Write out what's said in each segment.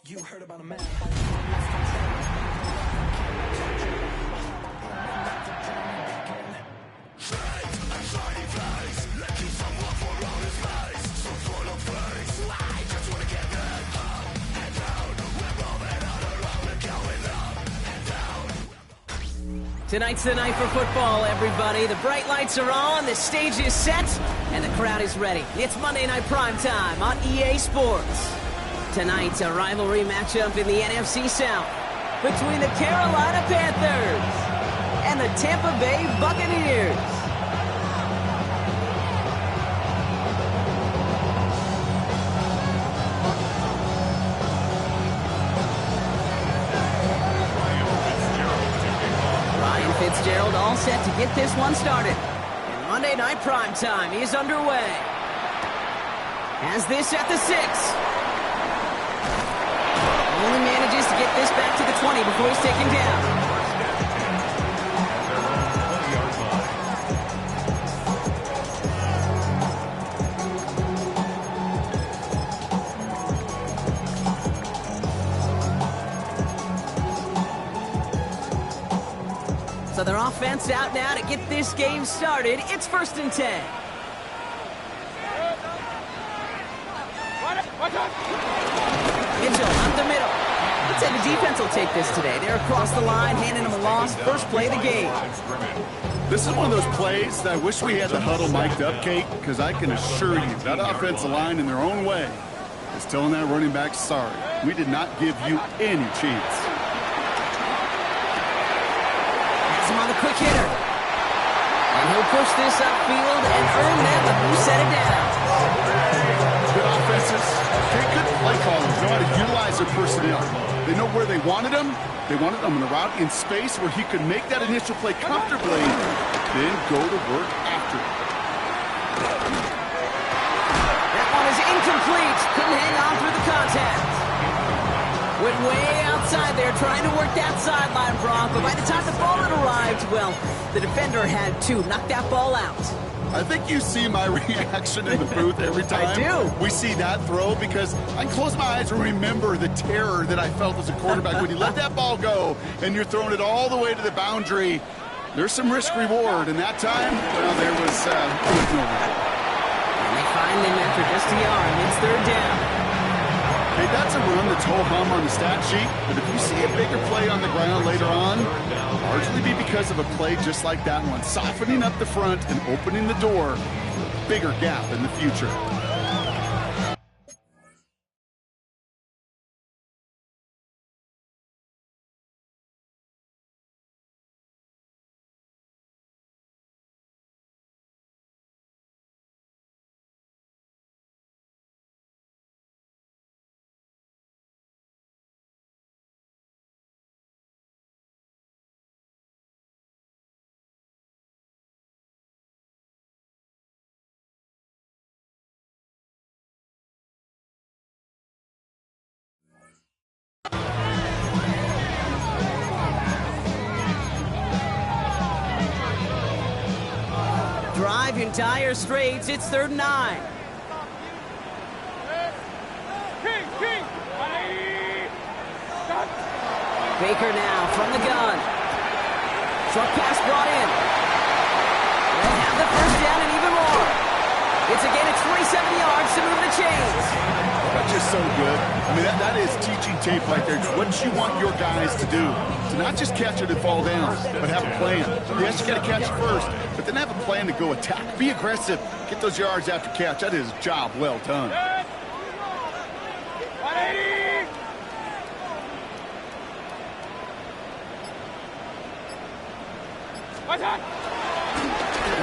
You heard about a man. Tonight's the night for football, everybody. The bright lights are on, the stage is set, and the crowd is ready. It's Monday Night Primetime on EA Sports. Tonight's a rivalry matchup in the NFC South between the Carolina Panthers and the Tampa Bay Buccaneers. Fitzgerald all set to get this one started. And Monday Night Primetime is underway. Has this at the 6. Only manages to get this back to the 20 before he's taken down. So their offense out now to get this game started. It's 1st and 10. Mitchell up the middle. Let's say the defense will take this today. They're across the line, handing them a loss. First play of the game. This is one of those plays that I wish we had the huddle mic'd up, Kate, because I can assure you that offensive line in their own way is telling that running back, sorry, we did not give you any chance. On the quick hitter. And he'll push this upfield and earn them to set it down. Good offenses. Good play callers know how to utilize their personnel. They know where they wanted him. They wanted him in a route in space where he could make that initial play comfortably, then go to work after it. That one is incomplete. Couldn't hang on through the contact. Went way outside there, trying to work that sideline, Brock, but by the time the ball had arrived, well, the defender had to knock that ball out. I think you see my reaction in the booth every time I do. We see that throw, because I close my eyes and remember the terror that I felt as a quarterback when you let that ball go and you're throwing it all the way to the boundary. There's some risk-reward, and that time, well, there was no risk. And they find him after just a yard. It's 3rd down. Hey, that's a run that's ho-hum on the stat sheet, but if you see a bigger play on the ground later on, largely be because of a play just like that one, softening up the front and opening the door for a bigger gap in the future. Drive in dire straits. It's 3rd and 9. Baker now from the gun. Short pass brought in. They'll have the 1st down and even more. It's a gain of 27 yards to move the chains. That's just so good. I mean, that is teaching tape right there. It's what you want your guys to do. To not just catch it and fall down, but have a plan. Yes, you got to catch it first, but then have a plan to go attack. Be aggressive. Get those yards after catch. That is a job well done.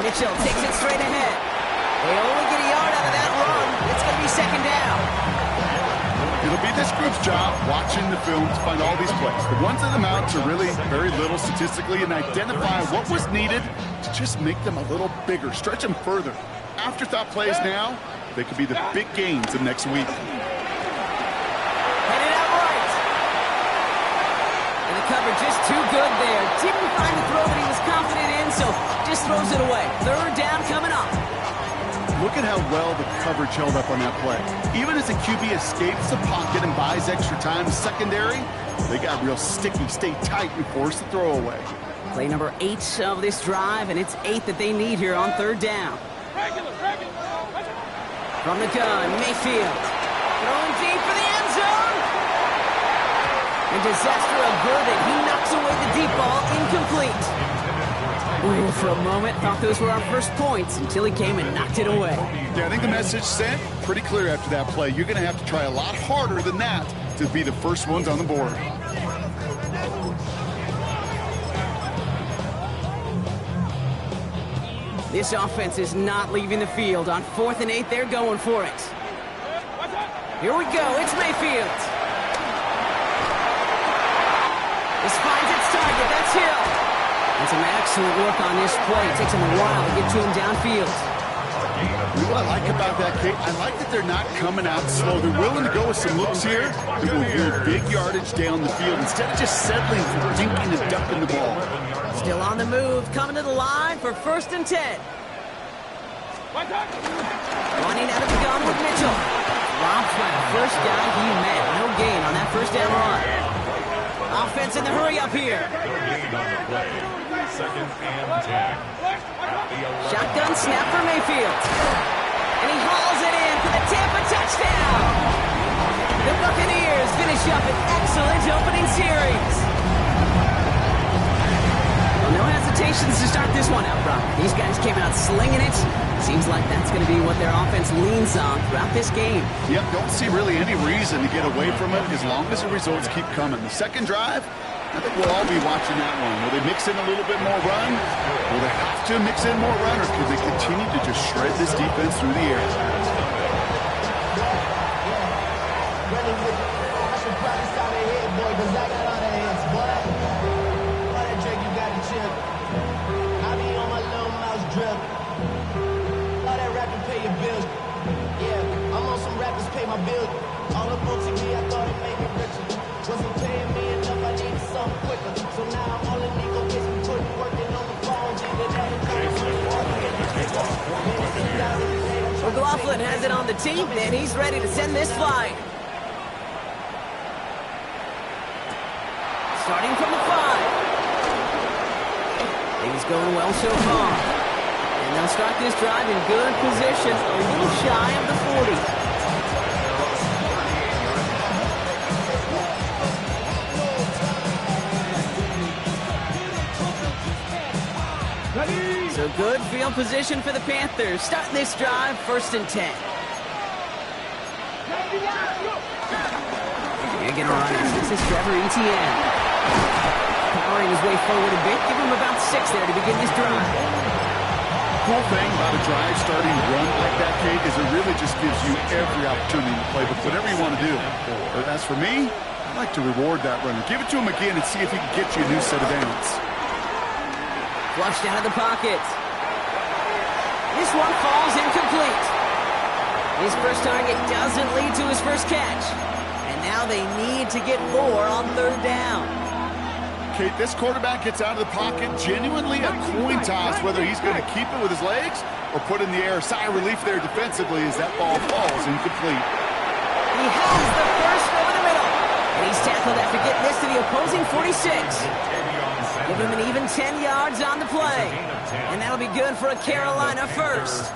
Mitchell takes it straight ahead. They only get a yard out of that run. It's going to be 2nd down. It'll be this group's job watching the film to find all these plays. The ones that amount to really very little statistically, and identify what was needed to just make them a little bigger, stretch them further. Afterthought plays now, they could be the big gains of next week. Headed out right. And the cover just too good there. Didn't find the throw that he was confident in, so just throws it away. 3rd down coming up. look at how well the coverage held up on that play. Even as the QB escapes the pocket and buys extra time secondary, they got real sticky, stay tight, and force the throw away. Play number 8 of this drive, and it's 8 that they need here on 3rd down. From the gun, Mayfield. Throwing deep for the end zone. And disaster averted. He knocks away the deep ball, incomplete. Ooh, for a moment, thought those were our first points until he came and knocked it away. Yeah, I think the message sent pretty clear after that play. You're going to have to try a lot harder than that to be the first ones on the board. This offense is not leaving the field. On 4th and 8, they're going for it. Here we go. It's Mayfield. This finds its target. That's Hill. And some excellent work on this play. It takes him a while to get to him downfield. What I like about that, Kate, I like that they're not coming out slow. They're willing to go with some looks here. They're going to build big yardage down the field instead of just settling for dinking and ducking the ball. Still on the move, coming to the line for 1st and 10. Running out of the gun with Mitchell. Robbed by the first guy he met. No gain on that 1st down run. Offense in the hurry up here. 2nd and 10. Shotgun snap for Mayfield. And he hauls it in for the Tampa touchdown. The Buccaneers finish up an excellent opening series. Well, no hesitations to start this one out, Brock. These guys came out slinging it. Seems like that's going to be what their offense leans on throughout this game. Yep, don't see really any reason to get away from it as long as the results keep coming. The second drive, I think we'll all be watching that one. Will they mix in a little bit more run? Will they have to mix in more run, or could they continue to just shred this defense through the air? All the folks in me, I thought it made me richer. Wasn't paying me enough, I needed something quicker. So now I'm all in Nico, get me putting working on the phone. McLaughlin has it on the team, and he's ready to send this flight. Starting from the 5. Things going well so far. And they'll start this drive in good position, a little shy of the 40. So good field position for the Panthers. Starting this drive, 1st and 10. They're going to run it. This is Trevor Etienne. Powering his way forward a bit. Give him about 6 there to begin this drive. Cool thing about a drive starting run like that, Kate, is it really just gives you every opportunity to play with whatever you want to do. But as for me, I like to reward that runner. Give it to him again and see if he can get you a new set of downs. Flushed out of the pocket. This one falls incomplete. His first target doesn't lead to his first catch. And now they need to get more on 3rd down. Kate, this quarterback gets out of the pocket, genuinely a coin toss whether he's going to keep it with his legs or put in the air. Sigh of relief there defensively as that ball falls incomplete. He has the first over the middle. And he's tackled after getting this to the opposing 46. Give him an even 10 yards on the play. And that'll be good for a Carolina first.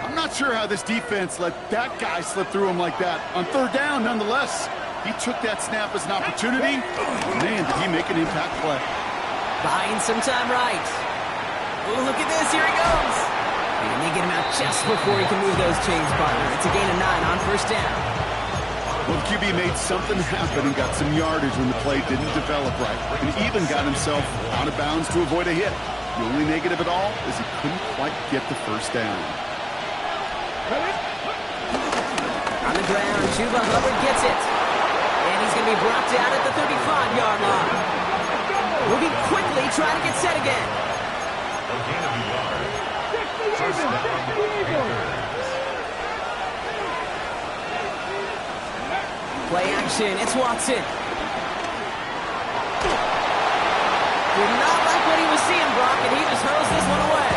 I'm not sure how this defense let that guy slip through him like that. On 3rd down, nonetheless, he took that snap as an opportunity. Man, did he make an impact play. Buying some time right. Oh, look at this. Here he goes. And they get him out just before he can move those chains, partner. It's a gain of 9 on 1st down. Well, the QB made something happen and got some yardage when the play didn't develop right. And even got himself out of bounds to avoid a hit. The only negative at all is he couldn't quite get the 1st down. On the ground, Chuba Hubbard gets it. And he's going to be brought down at the 35-yard line. Moving quickly, trying to get set again. Play action, it's Watson. Did not like what he was seeing, Brock, and he just hurls this one away.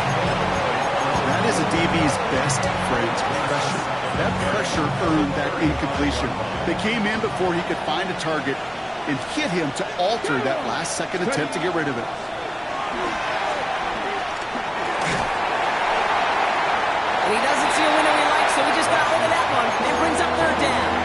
That is a deep Navy's best friend, pressure. That pressure earned that incompletion. They came in before he could find a target and hit him to alter that last-second attempt to get rid of it. And he doesn't see a window he likes, so he just got rid of that one and brings up third down.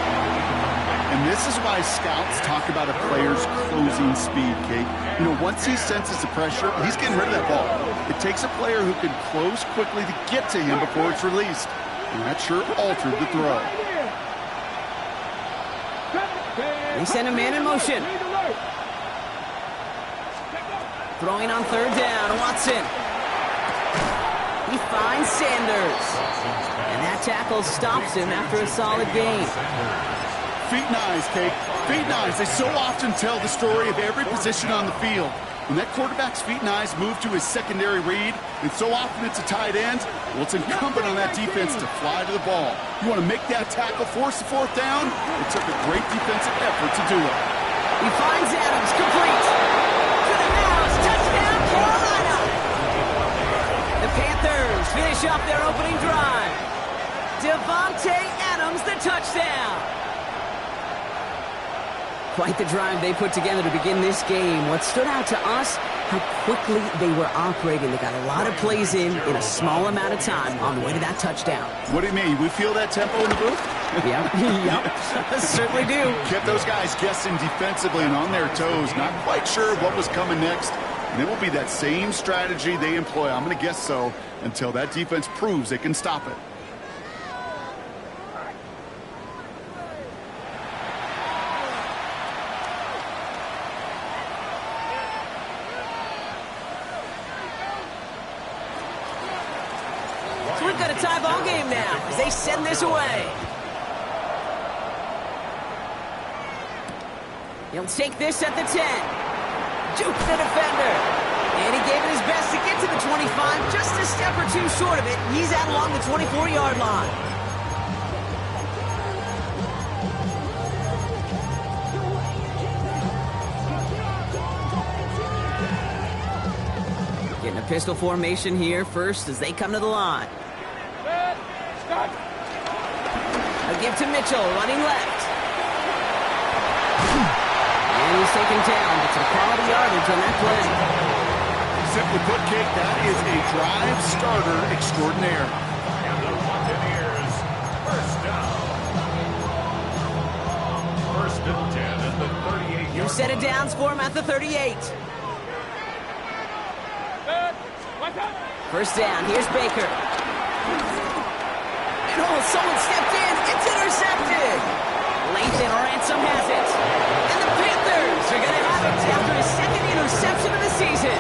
And this is why scouts talk about a player's closing speed, Kate. You know, once he senses the pressure, he's getting rid of that ball. It takes a player who can close quickly to get to him before it's released. And that sure altered the throw. They send a man in motion. Throwing on third down, Watson. He finds Sanders. And that tackle stops him after a solid gain. Feet and eyes, Kate. Feet and eyes. They so often tell the story of every position on the field. When that quarterback's feet and eyes move to his secondary read, and so often it's a tight end, well, it's incumbent on that defense to fly to the ball. You want to make that tackle, force the fourth down? It took a great defensive effort to do it. He finds Adams, complete. To the house, touchdown, Carolina! The Panthers finish off their opening drive. Devontae Adams, the touchdown. Quite the drive they put together to begin this game. What stood out to us, how quickly they were operating. They got a lot of plays in a small amount of time on the way to that touchdown. What do you mean? We feel that tempo in the booth? Yep. Certainly do. Kept those guys guessing defensively and on their toes, not quite sure what was coming next. And it will be that same strategy they employ, I'm going to guess so, until that defense proves they can stop it. So we've got a tie ball game now as they send this away. He'll take this at the 10. Juke the defender. And he gave it his best to get to the 25. Just a step or two short of it. He's out along the 24-yard line. Getting a pistol formation here first as they come to the line. A give to Mitchell, running left. And he's taken down. It's a quality yardage on that play. Simply put, Kate, that is a drive starter extraordinaire. And the Buccaneers, first down. First and 10 at the 38-yard line. New set of downs for him at the 38. First down, here's Baker. And someone stepped in. It's intercepted. Lathan Ransom has it. And the Panthers are going to have it after his second interception of the season.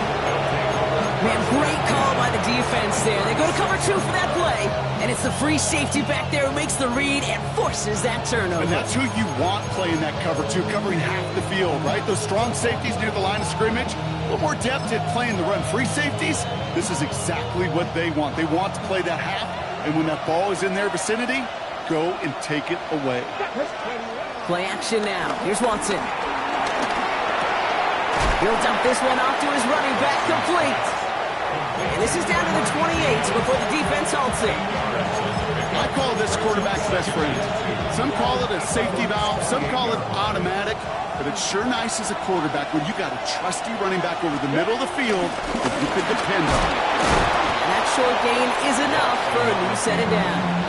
Man, great call by the defense there. They go to cover 2 for that play. And it's the free safety back there who makes the read and forces that turnover. And that's who you want playing that cover 2, covering half the field, right? Those strong safeties near the line of scrimmage. A little more depth at playing the run. Free safeties, this is exactly what they want. They want to play that half, and when that ball is in their vicinity, go and take it away. Play action now. Here's Watson. He'll dump this one off to his running back, complete. And this is down to the 28 before the defense halts it. I call this quarterback's best friend. Some call it a safety valve, some call it automatic, but it's sure nice as a quarterback when you got a trusty running back over the middle of the field that you can depend on. And that short gain is enough for a new set of downs.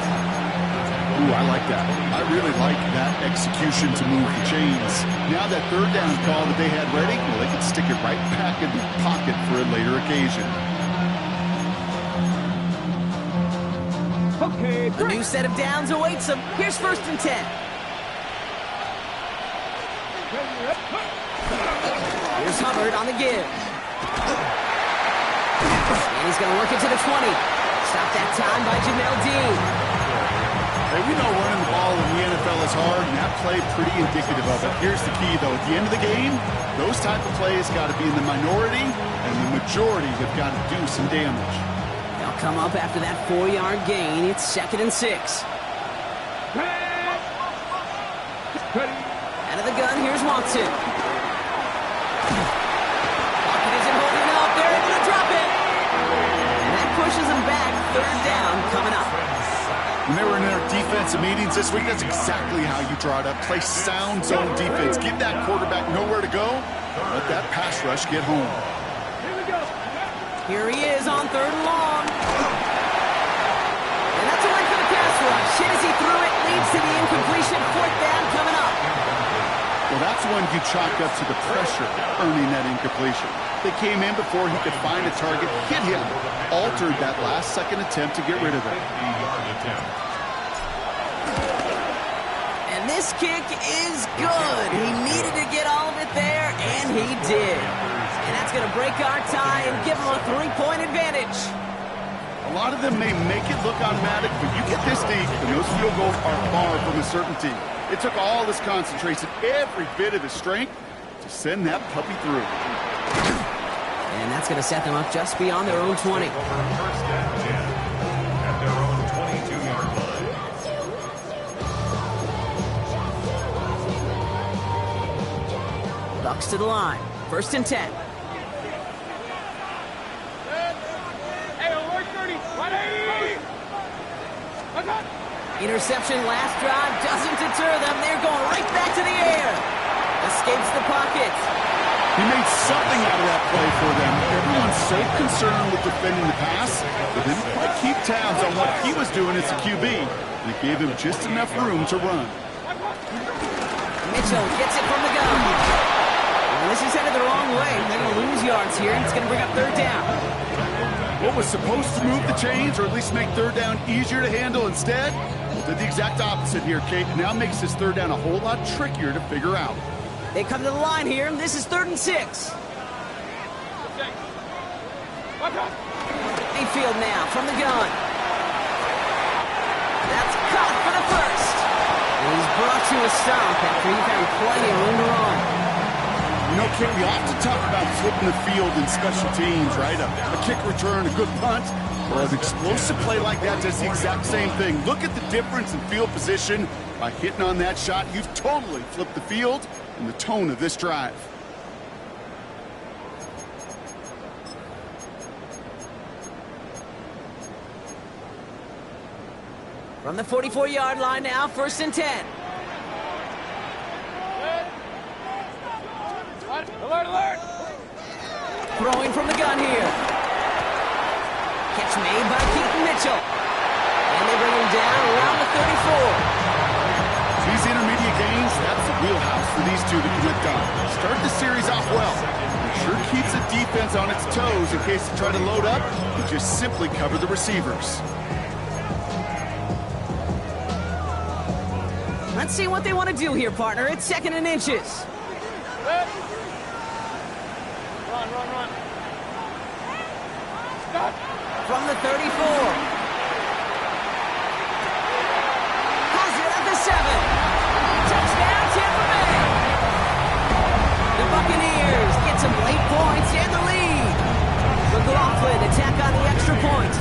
Ooh, I like that. I really like that execution to move the chains. Now that third down call that they had ready, well, they can stick it right back in the pocket for a later occasion. Okay, a new set of downs awaits them. Here's first and 10. Here's Hubbard on the give. And he's going to work it to the 20. Stop that time by Jamel Dean. Hey, we know running the ball in the NFL is hard, and that play pretty indicative of it. Here's the key, though. At the end of the game, those type of plays got to be in the minority, and the majority have got to do some damage. They'll come up after that 4-yard gain. It's 2nd and 6. Out of the gun, here's Watson. Pocket isn't holding up. They're able to drop it. And that pushes them back. Third down coming up. defensive meetings this week, that's exactly how you draw it up. Play sound zone defense. Give that quarterback nowhere to go. Let that pass rush get home. Here he is on 3rd and long. And that's a line for the pass rush. Hit as he threw it, leads to the incompletion. 4th down coming up. Well, that's one you chalk up to the pressure earning that incompletion. They came in before he could find a target, hit him, altered that last-second attempt to get rid of it. And this kick is good. He needed to get all of it there, and he did. And that's going to break our tie and give him a 3-point advantage. A lot of them may make it look automatic, but you get this deep, and those field goals are far from a certainty. It took all his concentration, every bit of his strength, to send that puppy through. And that's going to set them up just beyond their own 20. First and 10 at their own 22-yard line. Bucks to the line. 1st and 10. Interception last drive doesn't deter them. They're going right back to the air. Escapes the pocket. He made something out of that play for them. Everyone's so concerned with defending the pass, they didn't quite keep tabs on what he was doing as a QB. And it gave him just enough room to run. Mitchell gets it from the gun. And this is headed the wrong way. They're going to lose yards here. It's going to bring up 3rd down. What was supposed to move the chains, or at least make 3rd down easier to handle instead, did the exact opposite here, Kate. Now makes this 3rd down a whole lot trickier to figure out. They come to the line here. This is 3rd and 6. Mayfield now from the gun. That's caught for the first. And he's brought to a stop after he found plenty of room to run. You know, Kate, we often talk about flipping the field in special teams, right? A kick return, a good punt. Well, an explosive play like that does the exact same thing. Look at the difference in field position. By hitting on that shot, you've totally flipped the field and the tone of this drive. From the 44-yard line now, 1st and 10. Alert! Throwing from the gun here. Catch made by Keaton Mitchell. And they bring him down around the 34. These intermediate gains, that's the wheelhouse for these two to connect on. Start the series off well. It sure keeps the defense on its toes in case they try to load up and just simply cover the receivers. Let's see what they want to do here, partner. It's 2nd and inches. Run. Stop. From the 34. Has it at the 7. Touchdown, Tampa Bay. The Buccaneers get some late points and the lead. McLaughlin attack on the extra point.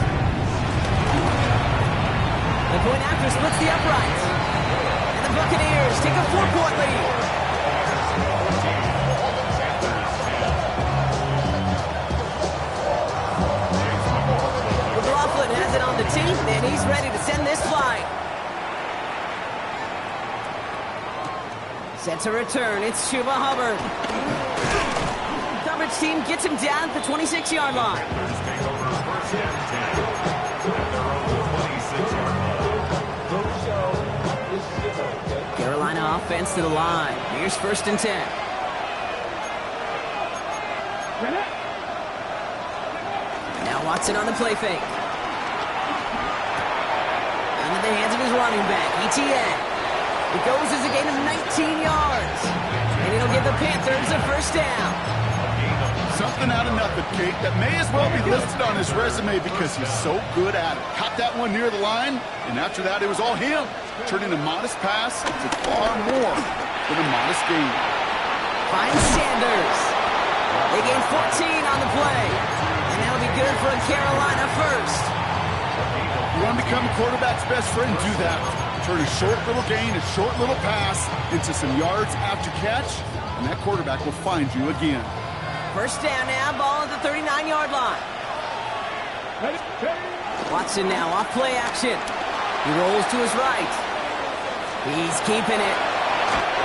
The point after splits the uprights. And the Buccaneers take a 4-point lead. McLaughlin has it on the team, and he's ready to send this flying. Set to return, it's Chuba Hubbard. Coverage team gets him down at the 26-yard line. Carolina offense to the line. Here's 1st and 10. Now Watson on the play fake. Into the hands of his running back, ETN. It goes as a gain of 19 yards. And it'll give the Panthers a 1st down. Something out of nothing, Kate. That may as well be listed on his resume because he's so good at it. Caught that one near the line, and after that, it was all him. Turning a modest pass to far more than a modest gain. Finds Sanders. They gain 14 on the play. And that'll be good for a Carolina 1st. You want to become a quarterback's best friend? Do that. Turn a short little gain, a short little pass into some yards after catch, and that quarterback will find you again. 1st down now, ball at the 39-yard line. Watson now off play action. He rolls to his right. He's keeping it.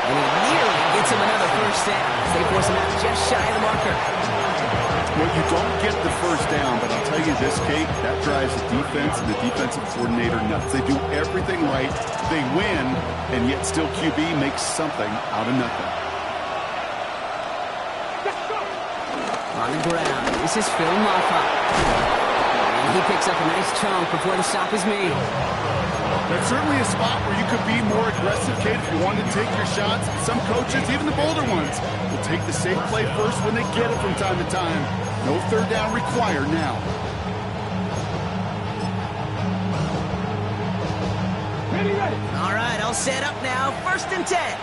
And he nearly gets him another first down. They force him out just shy of the marker. Well, you don't get the first down, but I'll tell you this, Kate, that drives the defense and the defensive coordinator nuts. They do everything right, they win, and yet still QB makes something out of nothing. On the ground, this is Phil Moffa. And he picks up a nice chunk before the stop is made. That's certainly a spot where you could be more aggressive, Kate, if you wanted to take your shots. Some coaches, even the bolder ones, will take the safe play first when they get it from time to time. No third down required now. Ready, ready. All right, all set up now. 1st and 10.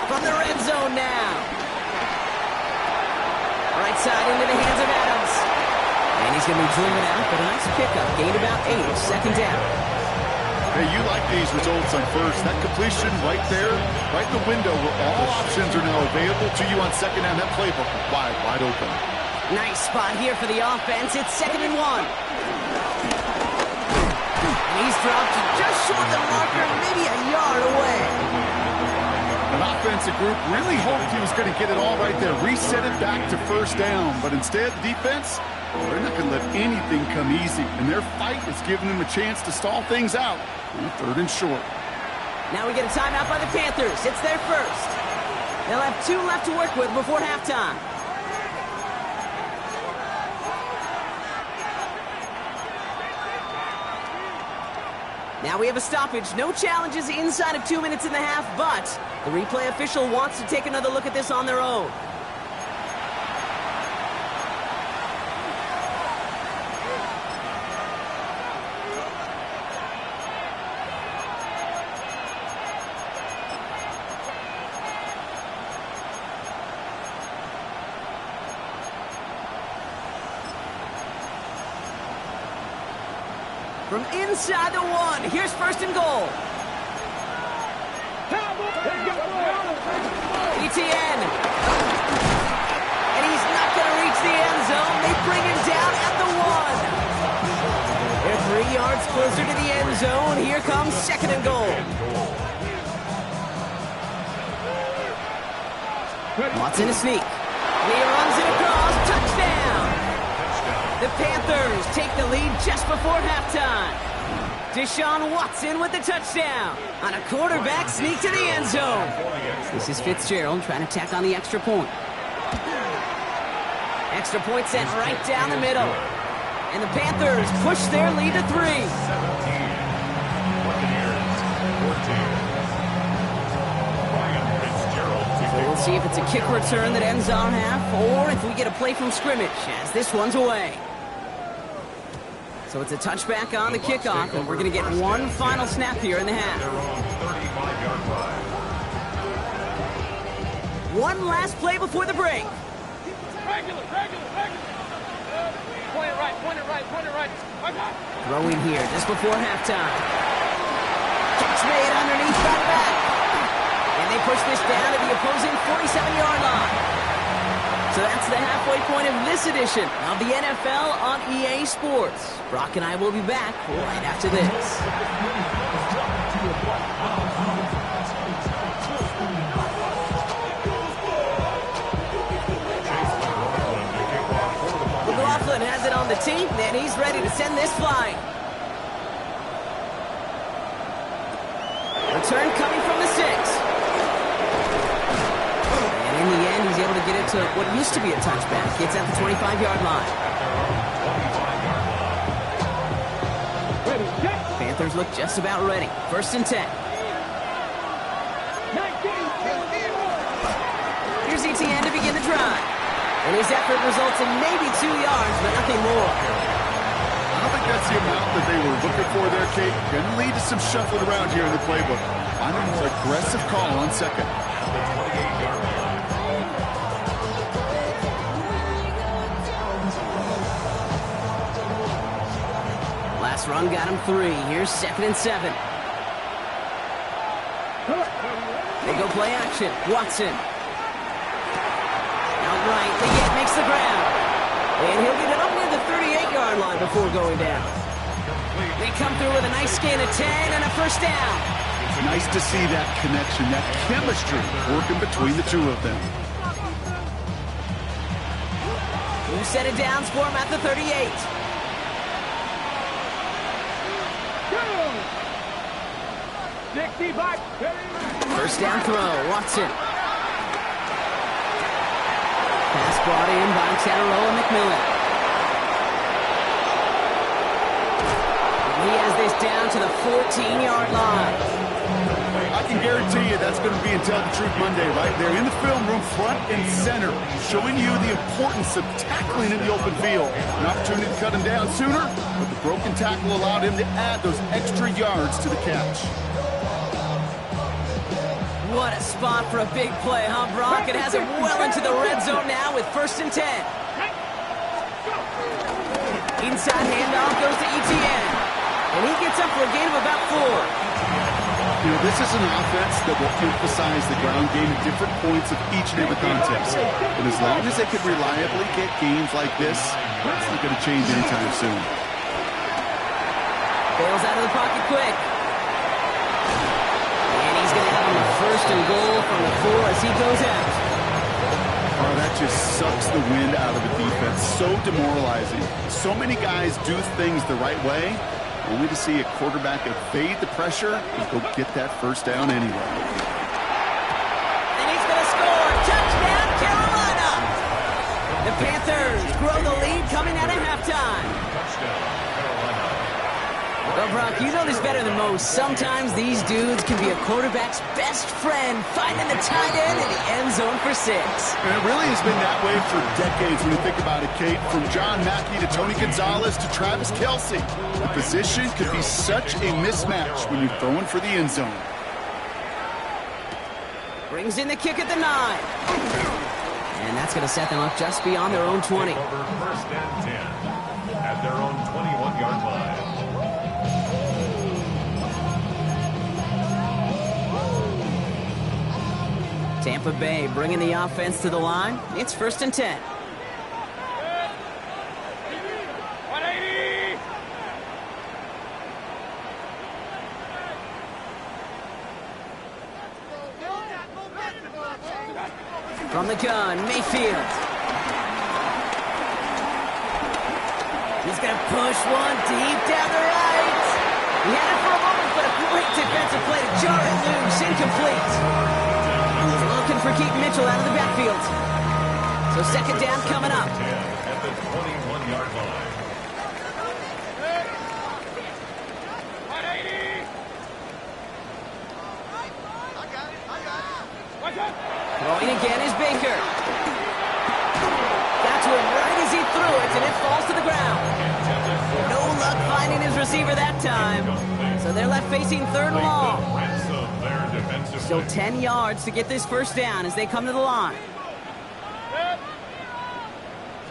From the red zone now. Right side into the hands of Adams. And he's going to be driven out, but a nice pickup. Gained about 8, 2nd down. Hey, you like these results on first. That completion right there, right in the window where all options are now available to you on 2nd down. That playbook is wide open. Nice spot here for the offense. It's 2nd and 1. And he's dropped just short of the marker, maybe a yard away. An offensive group really hoped he was going to get it all right there, reset it back to 1st down. But instead, the defense, they're not going to let anything come easy. And their fight is giving them a chance to stall things out on 3rd and short. Now we get a timeout by the Panthers. It's their first. They'll have 2 left to work with before halftime. Now we have a stoppage. No challenges inside of 2 minutes and a half, but the replay official wants to take another look at this on their own. From inside the 1, here's 1st and goal. ETN. And he's not going to reach the end zone. They bring him down at the 1. They're 3 yards closer to the end zone. Here comes 2nd and goal. Watson a sneak. And he runs it across. Touchdown. The Panthers take the lead just before halftime. Deshaun Watson with the touchdown on a quarterback sneak to the end zone. This is Fitzgerald trying to tack on the extra point. Extra point sent right down the middle. And the Panthers push their lead to 3. 17. Buccaneers, 14. So we'll see if it's a kick return that ends our half, or if we get a play from scrimmage, as this one's away. So it's a touchback on the kickoff, and we're going to get one final snap here in the half. One last play before the break. Regular. Point it right. Throwing here just before halftime. Catch made underneath that back. And they push this down to the opposing 47-yard line. So that's the halfway point of this edition of the NFL on EA Sports. Brock and I will be back right after this. McLaughlin has it on the tee, and he's ready to send this flying. Return coming from the 6. And in the end, he's able to get it to what used to be a touchback. It's at the 25-yard line. Panthers look just about ready. 1st and 10. Here's ETN to begin the drive. And his effort results in maybe 2 yards, but nothing more. I don't think that's the amount that they were looking for there, Kate. Going to lead to some shuffling around here in the playbook. Find a more aggressive call on 2nd. Last run got him 3. Here's 2nd and 7. They go play action. Watson. Outright, Leggett makes the ground. And he'll get it up near the 38-yard line before going down. They come through with a nice gain of 10 and a 1st down. Nice to see that connection, that chemistry working between the two of them. Who set it down for him at the 38. First down throw, Watson. Pass brought in by Tataroa McMillan. He has this down to the 14-yard line. I can guarantee you that's going to be in Tell the Truth Monday right there in the film room, front and center, showing you the importance of tackling in the open field. An opportunity to cut him down sooner, but the broken tackle allowed him to add those extra yards to the catch. What a spot for a big play, huh, Brock? It has it well into the red zone now with 1st and 10. Inside handoff goes to Etienne. And he gets up for a gain of about 4. You know, this is an offense that will emphasize the ground game at different points of each and every contest. And as long as they can reliably get games like this, that's not going to change anytime soon. Bails out of the pocket quick. And he's going to have him a 1st and goal from the 4 as he goes out. Oh, that just sucks the wind out of the defense. So demoralizing. So many guys do things the right way, only to see a quarterback evade the pressure and go get that 1st down anyway. And he's going to score. Touchdown, Carolina! The Panthers grow the lead coming out of halftime. Touchdown, Carolina. Well, Brock, you know this better than most. Sometimes these dudes can be a quarterback's best friend, finding the tight end in the end zone for 6. And it really has been that way for decades when you think about it, Kate. From John Mackey to Tony Gonzalez to Travis Kelce. The position could be such a mismatch when you're throwing for the end zone. Brings in the kick at the 9. And that's going to set them up just beyond their own 20. Over 1st and 10 at their own 21-yard line. Tampa Bay bringing the offense to the line. It's 1st and 10. 180! From the gun, Mayfield. He's going to push one deep down the right. He had it for a moment, but a great defensive play to jar it loose. Incomplete. He's looking for Keaton Mitchell out of the backfield. So 2nd down coming up. 10 at the 21-yard line. 180! Throwing again is Baker. Got to him right as he threw it, and it falls to the ground. No luck finding his receiver that time. So they're left facing 3rd and long. Still 10 yards to get this 1st down as they come to the line.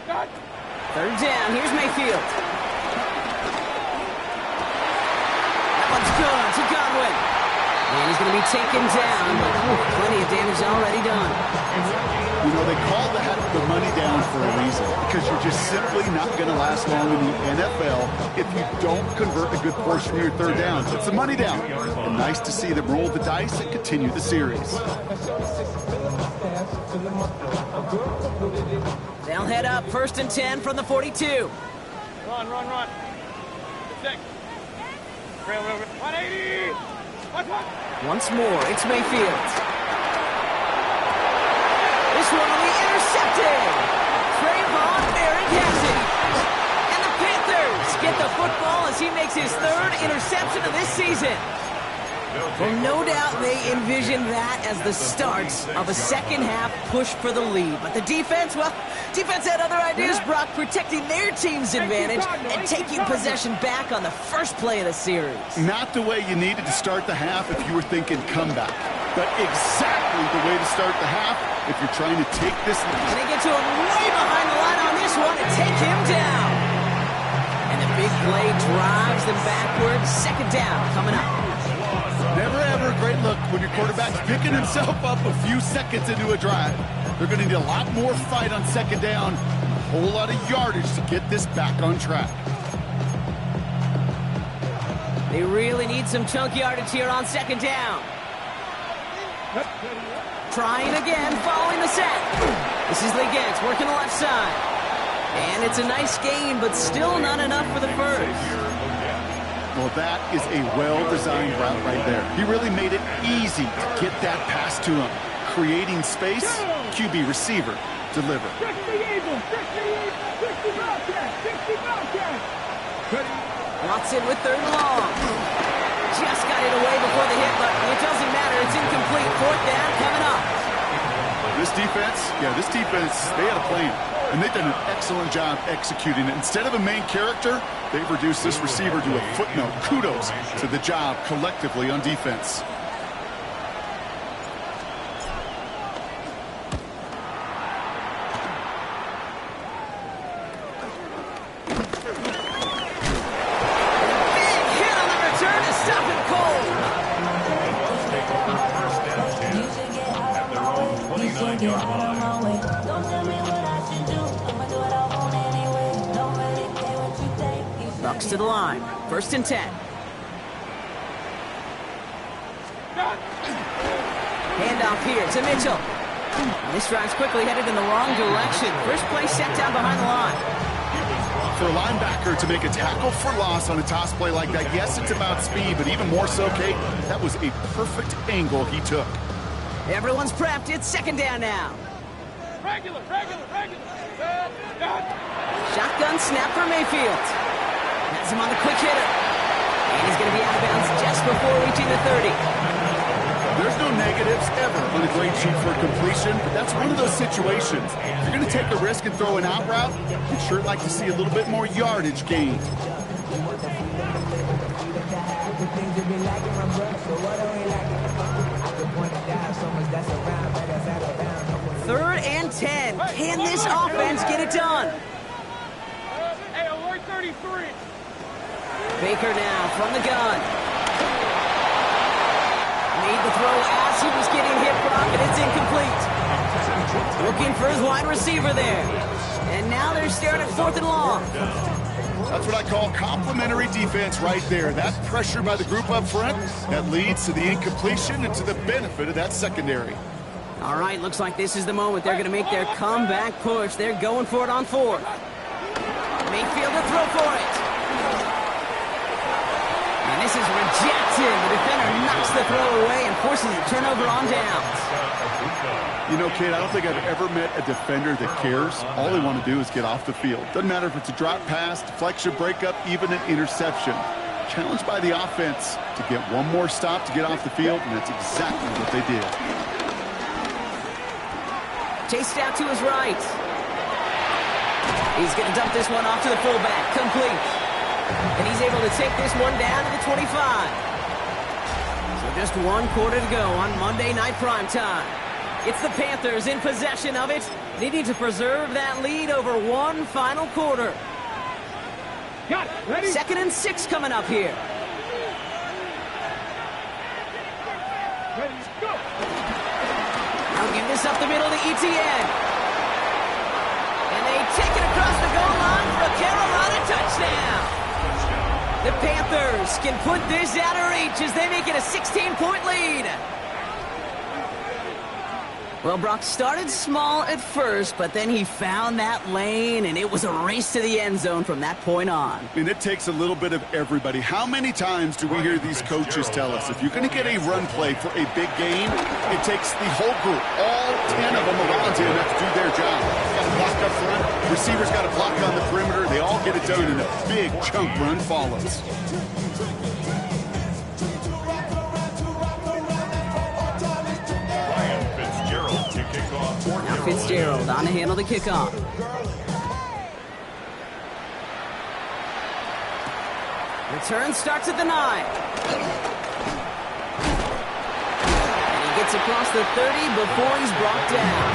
3rd down, here's Mayfield. That one's good to Godwin. And he's going to be taken down, but plenty of damage already done. You know, they call that the money down for a reason, because you're just simply not going to last long in the NFL if you don't convert a good portion of your 3rd downs. It's the money down. And nice to see them roll the dice and continue the series. They'll head up 1st and 10 from the 42. Run. 180! Once more, it's Mayfield. This one will be intercepted. Trayvon Merrick has it. And the Panthers get the football as he makes his 3rd interception of this season. Well, no doubt they envisioned that as the start of a second-half push for the lead. But the defense, well, defense had other ideas, Brock, protecting their team's advantage and taking possession back on the 1st play of the series. Not the way you needed to start the half if you were thinking comeback, but exactly the way to start the half if you're trying to take this lead. And they get to him way behind the line on this one and take him down. And the big play drives them backwards. 2nd down coming up. Never ever a great look when your quarterback's picking himself up a few seconds into a drive. They're going to need a lot more fight on 2nd down, a whole lot of yardage to get this back on track. They really need some chunk yardage here on second down. Trying again, following the set. This is Legance working the left side. And it's a nice gain, but still not enough for the first. Well, that is a well-designed route right there. He really made it easy to get that pass to him. Creating space, QB receiver, deliver. Watson with third and long. Just got it away before the hit, but it doesn't matter. It's incomplete. Fourth down coming up. This defense, they had a plan. And they've done an excellent job executing it. Instead of a main character, they've reduced this receiver to a footnote. Kudos to the job collectively on defense. Bucks to the line. 1st and 10. Handoff here to Mitchell. This drive's quickly headed in the wrong direction. First play set down behind the line. For a linebacker to make a tackle for loss on a toss play like that, yes, it's about speed, but even more so, Kate, that was a perfect angle he took. Everyone's prepped. It's second down now. Regular. Shotgun snap for Mayfield. Has him on the quick hitter. And he's going to be out of bounds just before reaching the 30. There's no negatives ever on a grade sheet for completion, but that's one of those situations. If you're going to take a risk and throw an out route, you'd sure like to see a little bit more yardage gained. Third and 10. Can this offense get it done? Hey, alert 33. Baker now from the gun. Made the throw as he was getting hit, Brock, and it's incomplete. Looking for his wide receiver there. And now they're staring at 4th and long. That's what I call complimentary defense right there. That pressure by the group up front, that leads to the incompletion and to the benefit of that secondary. All right, looks like this is the moment they're going to make their comeback push. They're going for it on 4th. Mayfield to throw for it. And this is rejected. The defender knocks the throw away and forces a turnover on downs. You know, Kate, I don't think I've ever met a defender that cares. All they want to do is get off the field. Doesn't matter if it's a drop pass, deflection, breakup, even an interception. Challenged by the offense to get one more stop to get off the field, and that's exactly what they did. Chased out to his right. He's going to dump this one off to the fullback. Complete. And he's able to take this one down to the 25. So just 1 quarter to go on Monday Night Primetime. It's the Panthers in possession of it, needing to preserve that lead over one final quarter. Got it. Ready? 2nd and 6 coming up here. Ready, go. Now give this up the middle to ETN. And they take it across the goal line for a Carolina touchdown. The Panthers can put this out of reach as they make it a 16-point lead. Well, Brock started small at first, but then he found that lane, and it was a race to the end zone from that point on. And it takes a little bit of everybody. How many times do we hear these coaches tell us, if you're going to get a run play for a big game, it takes the whole group, all 10 of them around you, and have to do their job. Got to block up front, receivers got to block on the perimeter, they all get it done, and a big chunk run follows. Now Fitzgerald on to handle the kickoff. Return starts at the 9. And he gets across the 30 before he's brought down.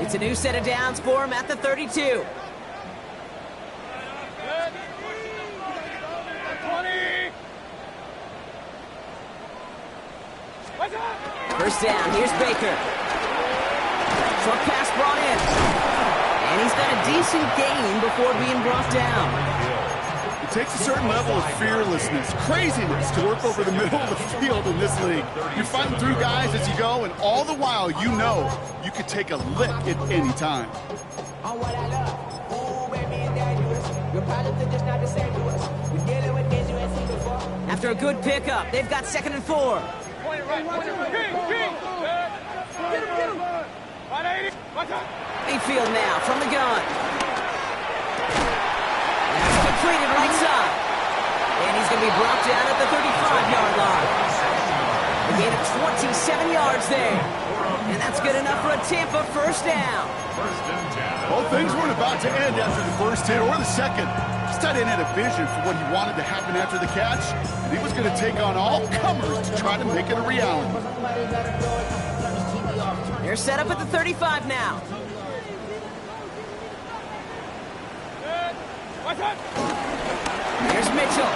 It's a new set of downs for him at the 32. First down, here's Baker. Short pass brought in. And he's got a decent gain before being brought down. It takes a certain level of fearlessness, craziness to work over the middle of the field in this league. You're fighting through guys as you go, and all the while you know you could take a lick at any time. On what I love. Ooh, baby, is dangerous. Your problems are just not the same to us. We're dealing with this, you ain't seen before. After a good pickup, they've got 2nd and 4. Point it right. King. Get him. 180. Watch out. Mayfield now from the gun. That's completed right side. And he's going to be brought down at the 35-yard line. A gain of 27 yards there. And that's good enough for a Tampa first down. First and 10. Well, things weren't about to end after the first hit or the second. This tight end had a vision for what he wanted to happen after the catch, and he was going to take on all comers to try to make it a reality. They're set up at the 35 now. Watch out. Here's Mitchell.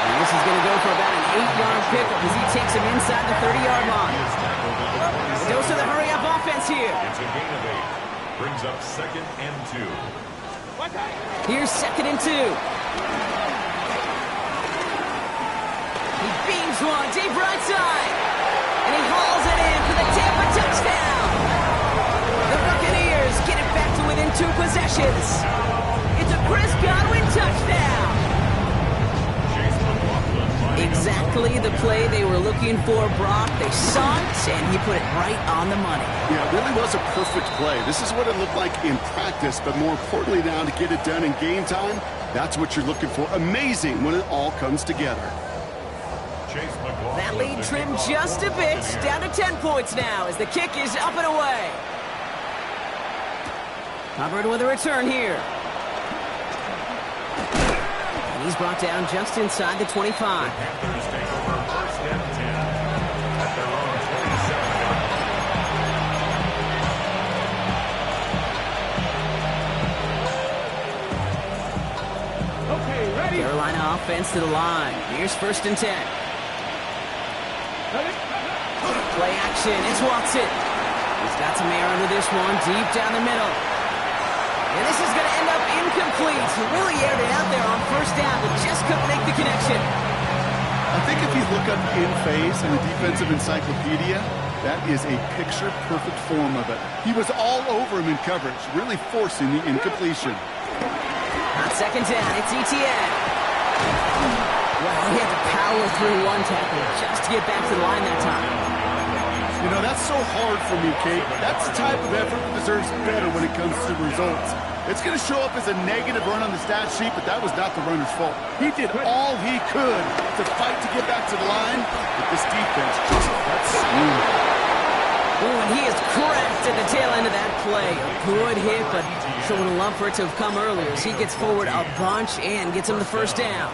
And this is going to go for about an 8-yard pickup as he takes him inside the 30-yard line. It goes to the hurry-up offense here. It's a gain of 8. Brings up 2nd and 2. Watch out. Here's 2nd and 2. He beams one deep right side. And he hauls it in for the Tampa touchdown. The Buccaneers get it back to within 2 possessions. It's a Chris Godwin touchdown. Exactly the play they were looking for, Brock. They saw it, and he put it right on the money. Yeah, it really was a perfect play. This is what it looked like in practice, but more importantly now to get it done in game time, that's what you're looking for. Amazing when it all comes together. That lead trimmed just a bit, down to 10 points now as the kick is up and away. Hubbard with a return here. And he's brought down just inside the 25. Panthers take over first and 10 at their own 27. Okay, ready. Carolina offense to the line. Here's 1st and 10. Play action. It's Watson. He's got some air under this one, deep down the middle. And this is going to end up incomplete. He really aired it out there on 1st down, but just couldn't make the connection. I think if you look up in phase in the defensive encyclopedia, that is a picture-perfect form of it. He was all over him in coverage, really forcing the incompletion. On 2nd down, it's ETN. Well, he had to power through one tackle just to get back to the line that time. You know, that's so hard for me, Kate. That's the type of effort that deserves better when it comes to results. It's going to show up as a negative run on the stat sheet, but that was not the runner's fault. He did all he could to fight to get back to the line, but this defense just got screwed. Oh, and he is cracked at the tail end of that play. A good hit, but sure would have loved for it to have come earlier as he gets forward a bunch and gets him the 1st down.